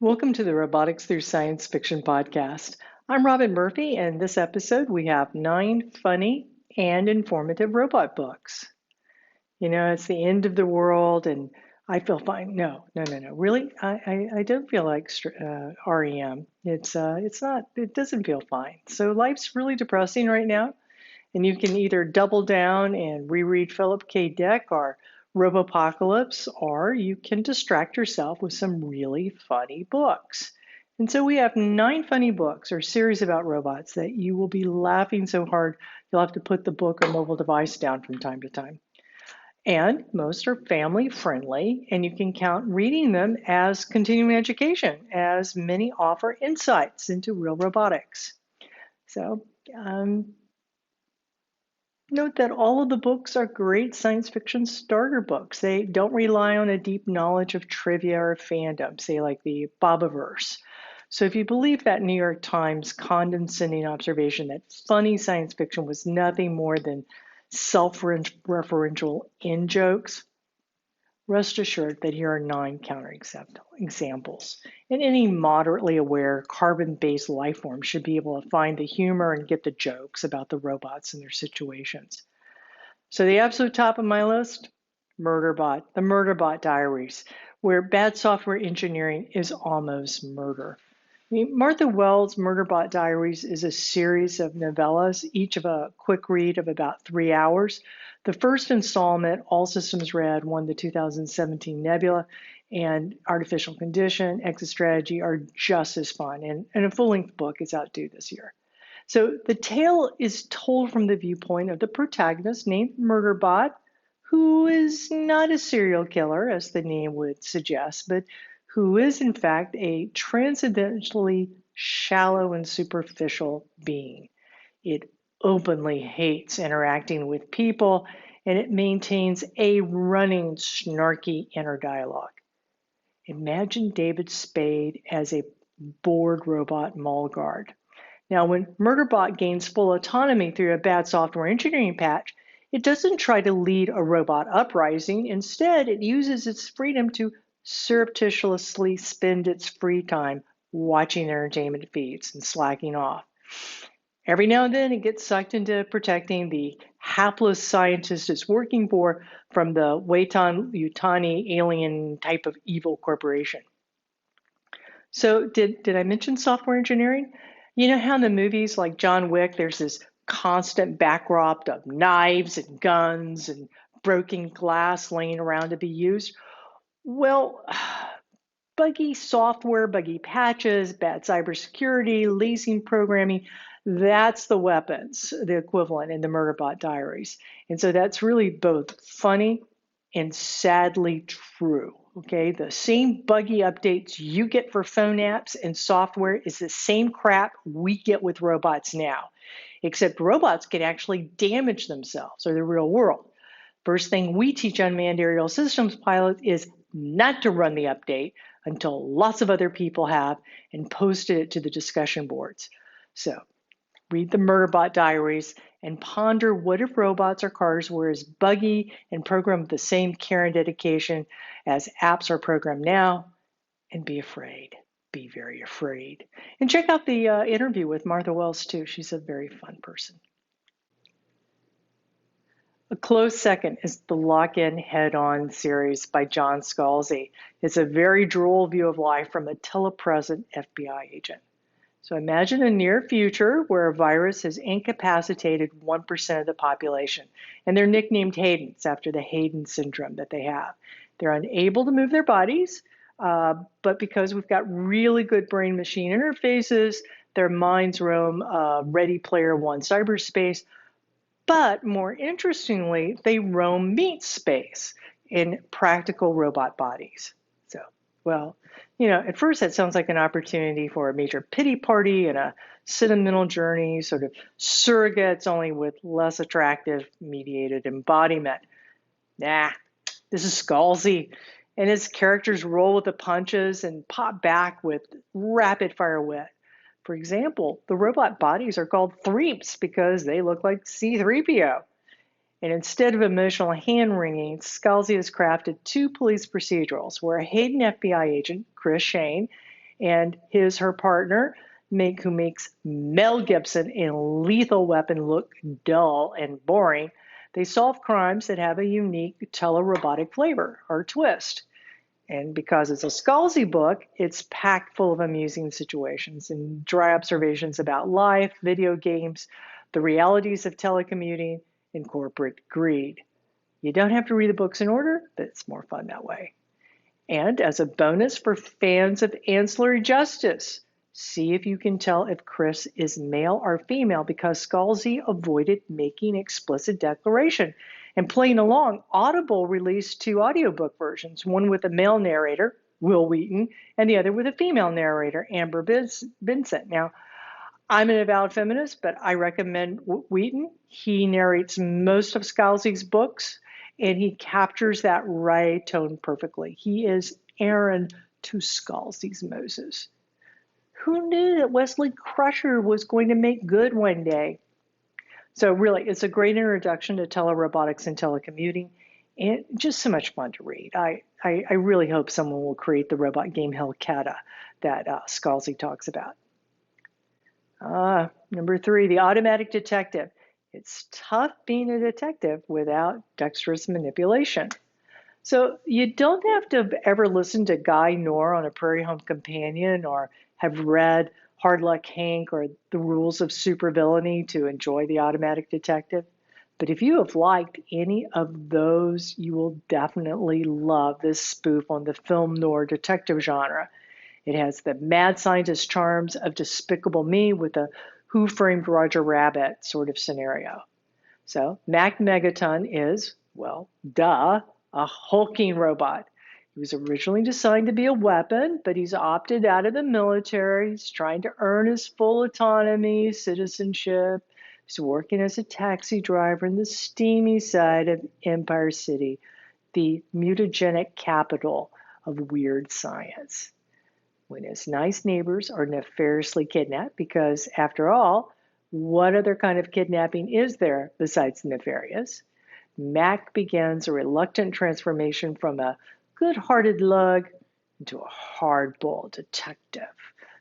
Welcome to the Robotics Through Science Fiction podcast. I'm Robin Murphy, and in this episode we have 9 funny and informative robot books. You know, it's the end of the world and I feel fine. No. Really, I don't feel like REM. It's not, it doesn't feel fine. So life's really depressing right now, and you can either double down and reread Philip K. Dick or Robopocalypse, or you can distract yourself with some really funny books. And so we have 9 funny books or series about robots that you will be laughing so hard you'll have to put the book or mobile device down from time to time. And most are family friendly, and you can count reading them as continuing education, as many offer insights into real robotics. So, note that all of the books are great science fiction starter books. They don't rely on a deep knowledge of trivia or fandom, say like the Bobaverse. So if you believe that New York Times condescending observation that funny science fiction was nothing more than self-referential in-jokes, rest assured that here are 9 counterexamples. And any moderately aware carbon-based life form should be able to find the humor and get the jokes about the robots and their situations. So the absolute top of my list, Murderbot, the Murderbot Diaries, where bad software engineering is almost murder. Martha Wells' Murderbot Diaries is a series of novellas, each of a quick read of about 3 hours. The first installment, All Systems Red, won the 2017 Nebula, and Artificial Condition, Exit Strategy are just as fun, and a full-length book is out due this year. So the tale is told from the viewpoint of the protagonist named Murderbot, who is not a serial killer, as the name would suggest, but who is in fact a transcendentally shallow and superficial being. It openly hates interacting with people, and it maintains a running, snarky inner dialogue. Imagine David Spade as a bored robot mall guard. Now, when Murderbot gains full autonomy through a bad software engineering patch, it doesn't try to lead a robot uprising. Instead, it uses its freedom to surreptitiously spend its free time watching entertainment feeds and slacking off. Every now and then, it gets sucked into protecting the hapless scientist it's working for from the Weytan-Yutani alien type of evil corporation. So did I mention software engineering? You know how in the movies like John Wick, there's this constant backdrop of knives and guns and broken glass laying around to be used? Well, buggy software, buggy patches, bad cybersecurity, lazy programming, that's the weapons, the equivalent in the Murderbot Diaries. And so that's really both funny and sadly true. Okay, the same buggy updates you get for phone apps and software is the same crap we get with robots now, except robots can actually damage themselves or the real world. First thing we teach unmanned aerial systems pilots is not to run the update until lots of other people have and posted it to the discussion boards. So read the Murderbot Diaries and ponder what if robots or cars were as buggy and programmed with the same care and dedication as apps are programmed now, and be afraid. Be very afraid. And check out the interview with Martha Wells too. She's a very fun person. A close second is the Lock-In Head-On series by John Scalzi. It's a very droll view of life from a telepresent FBI agent. So imagine a near future where a virus has incapacitated 1% of the population, and they're nicknamed Haydens after the Hayden syndrome that they have. They're unable to move their bodies, but because we've got really good brain-machine interfaces, their minds roam Ready Player One cyberspace. But more interestingly, they roam meat space in practical robot bodies. So, well, you know, at first that sounds like an opportunity for a major pity party and a sentimental journey, sort of surrogates, only with less attractive mediated embodiment. Nah, this is Scalzi, and his characters roll with the punches and pop back with rapid fire wit. For example, the robot bodies are called threeps because they look like C-3PO. And instead of emotional hand-wringing, Scalzi has crafted 2 police procedurals where a Hayden FBI agent, Chris Shane, and her partner, who makes Mel Gibson in Lethal Weapon look dull and boring, they solve crimes that have a unique telerobotic flavor or twist. And because it's a Scalzi book, it's packed full of amusing situations and dry observations about life, video games, the realities of telecommuting, and corporate greed. You don't have to read the books in order, but it's more fun that way. And as a bonus for fans of ancillary justice, see if you can tell if Chris is male or female because Scalzi avoided making explicit declaration. And playing along, Audible released 2 audiobook versions, one with a male narrator, Will Wheaton, and the other with a female narrator, Amber Vincent. Now, I'm an avowed feminist, but I recommend Wheaton. He narrates most of Scalzi's books, and he captures that right tone perfectly. He is Aaron to Scalzi's Moses. Who knew that Wesley Crusher was going to make good one day? So really, it's a great introduction to telerobotics and telecommuting, and just so much fun to read. I really hope someone will create the robot game Hellcat that Scalzi talks about. Number 3, the automatic detective. It's tough being a detective without dexterous manipulation. So you don't have to have ever listened to Guy Knorr on A Prairie Home Companion or have read Hard Luck Hank or The Rules of Supervillainy to enjoy the automatic detective. But if you have liked any of those, you will definitely love this spoof on the film noir detective genre. It has the mad scientist charms of Despicable Me with a Who Framed Roger Rabbit sort of scenario. So Mac Megaton is, well, duh, a hulking robot. He was originally designed to be a weapon, but he's opted out of the military. He's trying to earn his full autonomy, citizenship. He's working as a taxi driver in the steamy side of Empire City, the mutagenic capital of weird science. When his nice neighbors are nefariously kidnapped, because after all, what other kind of kidnapping is there besides nefarious? Mac begins a reluctant transformation from a good-hearted lug into a hard-boiled detective,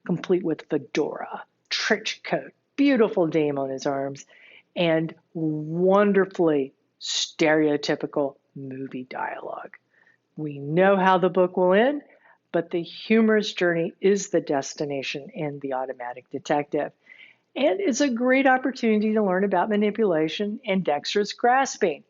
complete with fedora, trench coat, beautiful dame on his arms, and wonderfully stereotypical movie dialogue. We know how the book will end, but the humorous journey is the destination in The Automatic Detective. And it's a great opportunity to learn about manipulation and dexterous grasping.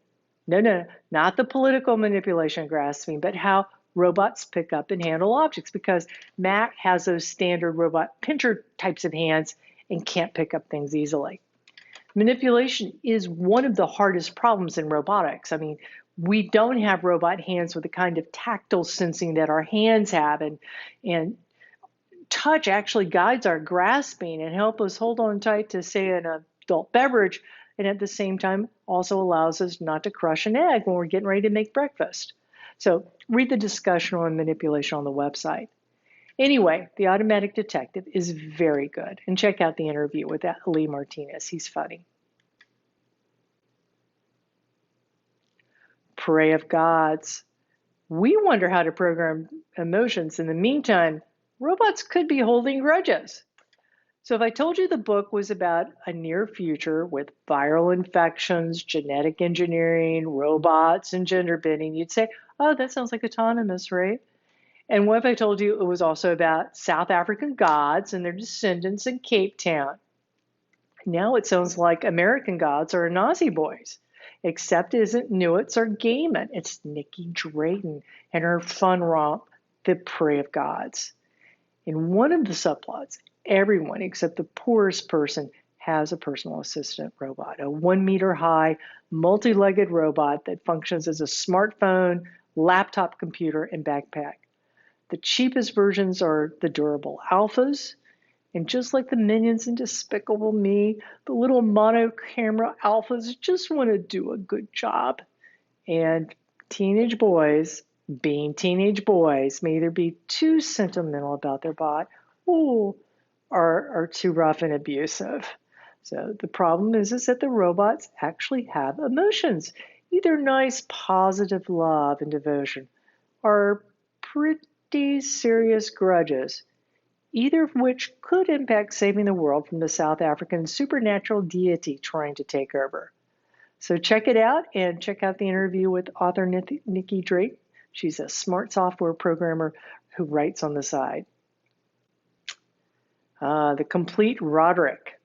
No, not the political manipulation grasping, but how robots pick up and handle objects, because Mac has those standard robot pincher types of hands and can't pick up things easily. Manipulation is one of the hardest problems in robotics. I mean, we don't have robot hands with the kind of tactile sensing that our hands have, and touch actually guides our grasping and helps us hold on tight to, say, an adult beverage, and at the same time also allows us not to crush an egg when we're getting ready to make breakfast. So read the discussion on manipulation on the website. Anyway, The Automatic Detective is very good, and check out the interview with Lee Martinez. He's funny. Prey of Gods. We wonder how to program emotions. In the meantime, robots could be holding grudges. So if I told you the book was about a near future with viral infections, genetic engineering, robots, and gender bending, you'd say, oh, that sounds like autonomous, right? And what if I told you it was also about South African gods and their descendants in Cape Town? Now it sounds like American gods are Nazi boys, except it isn't Newitz or Gaiman. It's Nikki Drayton and her fun romp, The Prey of Gods. In one of the subplots, everyone except the poorest person has a personal assistant robot, a 1 meter high, multi-legged robot that functions as a smartphone, laptop computer, and backpack. The cheapest versions are the durable alphas, and just like the minions in Despicable Me, the little mono camera alphas just want to do a good job. And teenage boys, being teenage boys, may either be too sentimental about their bot or are too rough and abusive. So the problem is that the robots actually have emotions, either nice, positive love and devotion, or pretty serious grudges. either of which could impact saving the world from the South African supernatural deity trying to take over. So check it out and check out the interview with author Nikki Drake. She's a smart software programmer who writes on the side. The Complete Rodrick.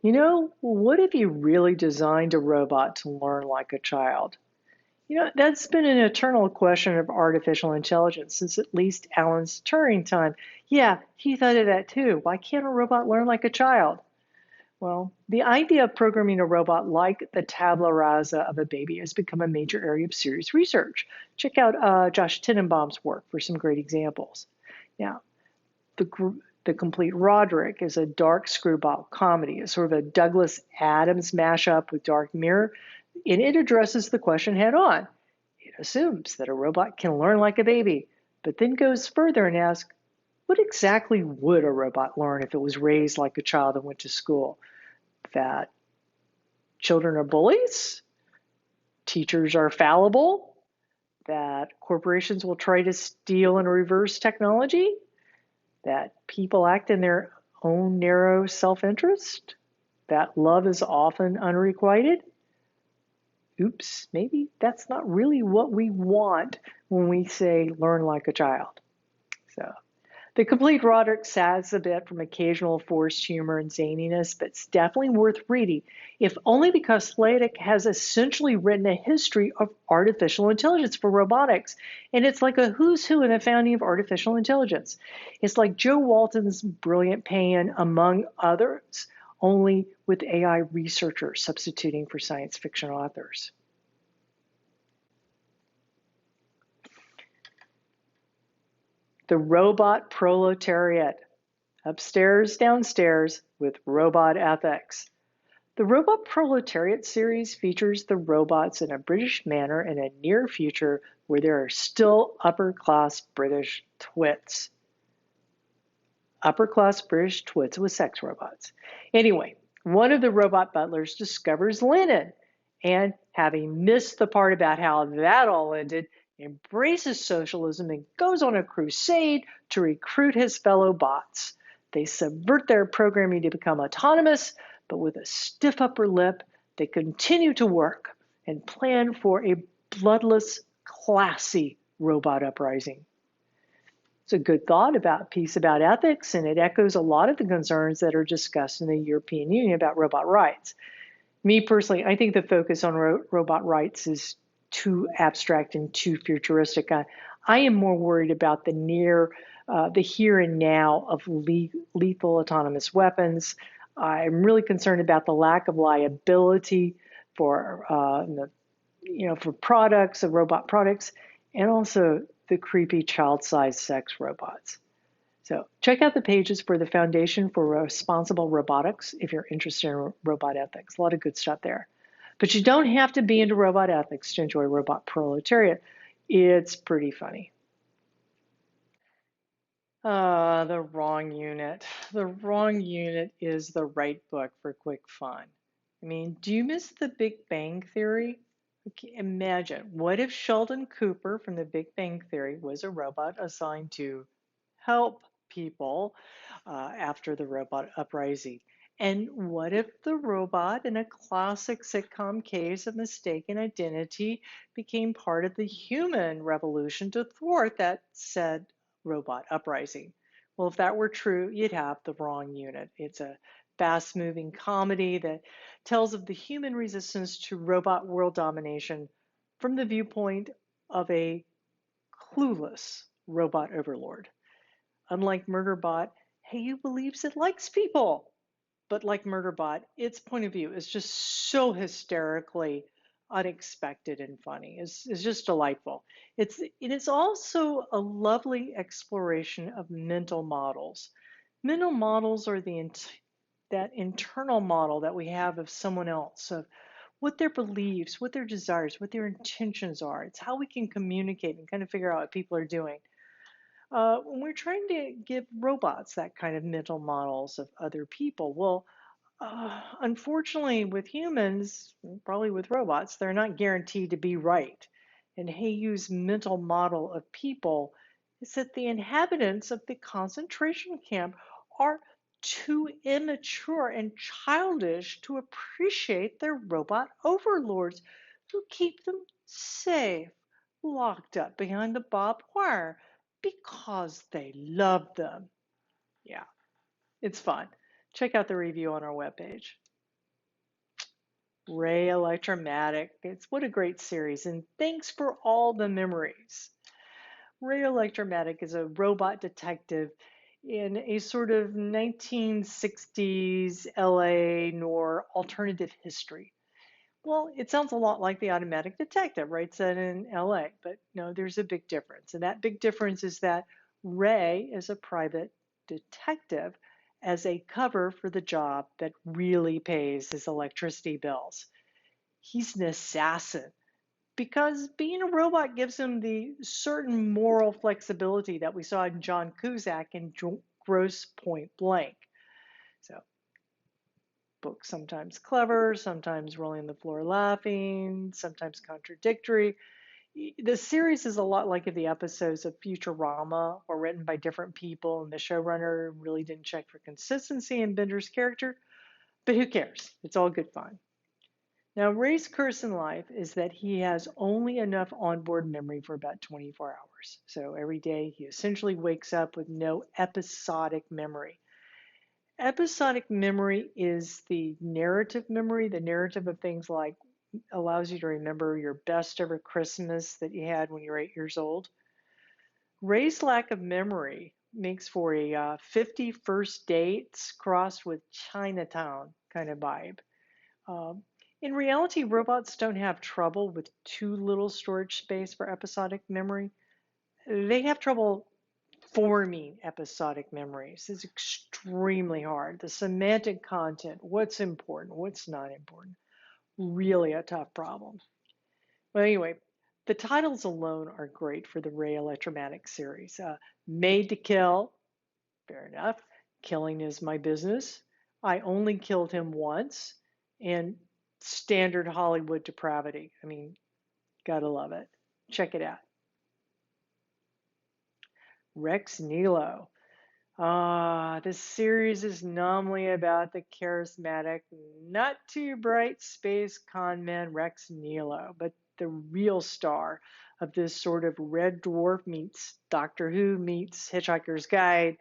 You know, what if you really designed a robot to learn like a child? You know, that's been an eternal question of artificial intelligence since at least Alan's Turing time. Yeah, he thought of that too. Why can't a robot learn like a child? Well, the idea of programming a robot like the tabula rasa of a baby has become a major area of serious research. Check out Josh Tenenbaum's work for some great examples. Now, the Complete Rodrick is a dark screwball comedy, a sort of a Douglas Adams mashup with Dark Mirror, and it addresses the question head on. It assumes that a robot can learn like a baby, but then goes further and asks, what exactly would a robot learn if it was raised like a child and went to school? That children are bullies, teachers are fallible, that corporations will try to steal and reverse technology, that people act in their own narrow self-interest, that love is often unrequited. Oops, maybe that's not really what we want when we say learn like a child. So the Complete Roderick sags a bit from occasional forced humor and zaniness, but it's definitely worth reading, if only because Sladek has essentially written a history of artificial intelligence for robotics. And it's like a who's who in the founding of artificial intelligence. It's like Joe Walton's Brilliant Pan, among others, only with AI researchers substituting for science fiction authors. The Robot Proletariat. Upstairs, downstairs with robot ethics. The Robot Proletariat series features the robots in a British manor in a near future where there are still upper-class British twits. Upper-class British twits with sex robots. Anyway, one of the robot butlers discovers linen and, having missed the part about how that all ended, embraces socialism and goes on a crusade to recruit his fellow bots. They subvert their programming to become autonomous, but with a stiff upper lip, they continue to work and plan for a bloodless, classy robot uprising. It's a good piece about ethics, and it echoes a lot of the concerns that are discussed in the European Union about robot rights. Me personally, I think the focus on robot rights is too abstract and too futuristic. I am more worried about the here and now of lethal autonomous weapons. I'm really concerned about the lack of liability for for products, of robot products, and also the creepy child-sized sex robots. So check out the pages for the Foundation for Responsible Robotics if you're interested in robot ethics. A lot of good stuff there. But you don't have to be into robot ethics to enjoy Robot Proletariat. It's pretty funny. The wrong unit. The wrong unit is the right book for quick fun. I mean, do you miss the Big Bang Theory? Okay, imagine, what if Sheldon Cooper from the Big Bang Theory was a robot assigned to help people after the robot uprising? And what if the robot, in a classic sitcom case of mistaken identity, became part of the human revolution to thwart that said robot uprising? Well, if that were true, you'd have the wrong unit. It's a fast moving comedy that tells of the human resistance to robot world domination from the viewpoint of a clueless robot overlord. Unlike Murderbot, Heyu believes it likes people. But like Murderbot, its point of view is just so hysterically unexpected and funny. It's just delightful. It's also a lovely exploration of mental models. Mental models are that internal model that we have of someone else, of what their beliefs, what their desires, what their intentions are. It's how we can communicate and kind of figure out what people are doing. When we're trying to give robots that kind of mental models of other people, well, unfortunately, with humans, probably with robots, they're not guaranteed to be right. And Heyu's mental model of people is that the inhabitants of the concentration camp are too immature and childish to appreciate their robot overlords who keep them safe, locked up behind the barbed wire because they love them. Yeah, it's fun. Check out the review on our webpage. Reelect Dramatic. It's what a great series, and thanks for all the memories. Reelect Dramatic is a robot detective in a sort of 1960s LA noir alternative history. Well, it sounds a lot like The Automatic Detective, right? Set in LA, but no, there's a big difference. And that big difference is that Ray is a private detective as a cover for the job that really pays his electricity bills. He's an assassin because being a robot gives him the certain moral flexibility that we saw in John Cusack in Gross Point Blank. So, book sometimes clever, sometimes rolling the floor laughing, sometimes contradictory. The series is a lot like if the episodes of Futurama were written by different people and the showrunner really didn't check for consistency in Bender's character, but who cares? It's all good fun. Now, Ray's curse in life is that he has only enough onboard memory for about 24 hours. So every day he essentially wakes up with no episodic memory. Episodic memory is the narrative memory, the narrative of things like allows you to remember your best ever Christmas that you had when you were 8 years old. Ray's lack of memory makes for a 50 first dates crossed with Chinatown kind of vibe. Um, in reality, robots don't have trouble with too little storage space for episodic memory. They have trouble forming episodic memories. It's extremely hard. The semantic content, what's important, what's not important, really a tough problem. Well, anyway, the titles alone are great for the Reelect Dramatic series. Made to Kill, fair enough. Killing is my business. I only killed him once. And standard Hollywood depravity. I mean, gotta love it. Check it out. Rex Nilo. This series is nominally about the charismatic, not too bright space conman Rex Nilo, but the real star of this sort of Red Dwarf meets Doctor Who meets Hitchhiker's Guide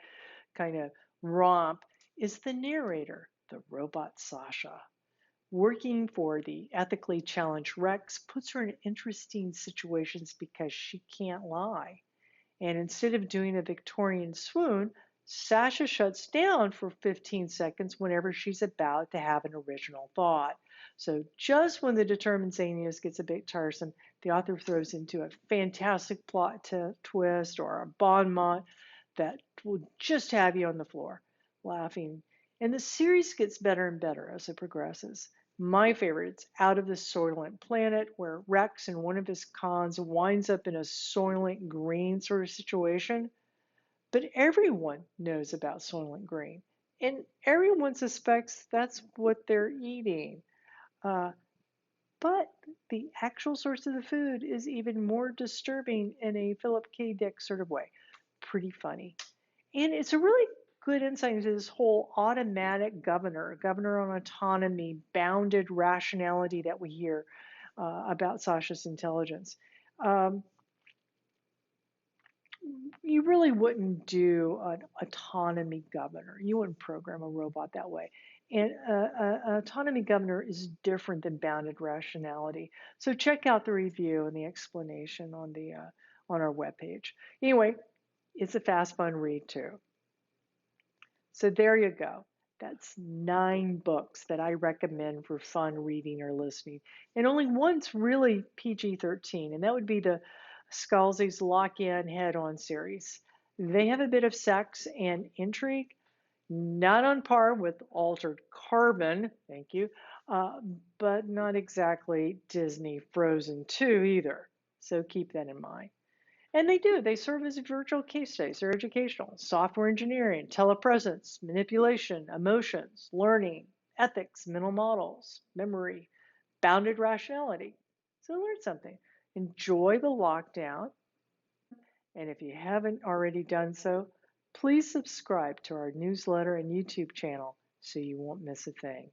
kind of romp is the narrator, the robot Sasha. Working for the ethically challenged Rex puts her in interesting situations because she can't lie. And instead of doing a Victorian swoon, Sasha shuts down for 15 seconds whenever she's about to have an original thought. So just when the determined zaniness gets a bit tiresome, the author throws into a fantastic plot twist or a bon mot that will just have you on the floor laughing. And the series gets better and better as it progresses. My favorite's Out of the Soylent Planet, where Rex in one of his cons winds up in a Soylent Green sort of situation. But everyone knows about Soylent Green, and everyone suspects that's what they're eating. Uh, but the actual source of the food is even more disturbing in a Philip K. Dick sort of way. Pretty funny. And it's a really good insight into this whole automatic governor on autonomy, bounded rationality that we hear about Sasha's intelligence. Um, you really wouldn't do an autonomy governor. You wouldn't program a robot that way. And an autonomy governor is different than bounded rationality. So check out the review and the explanation on our webpage. Anyway, it's a fast, fun read too. So there you go. That's 9 books that I recommend for fun reading or listening. And only one's really PG-13, and that would be the Scalzi's Lock-In Head-On series. They have a bit of sex and intrigue, not on par with Altered Carbon, thank you, but not exactly Disney Frozen 2 either. So keep that in mind. And they do. They serve as virtual case studies. They're educational. Software engineering, telepresence, manipulation, emotions, learning, ethics, mental models, memory, bounded rationality. So learn something. Enjoy the lockdown. And if you haven't already done so, Please subscribe to our newsletter and YouTube channel so you won't miss a thing.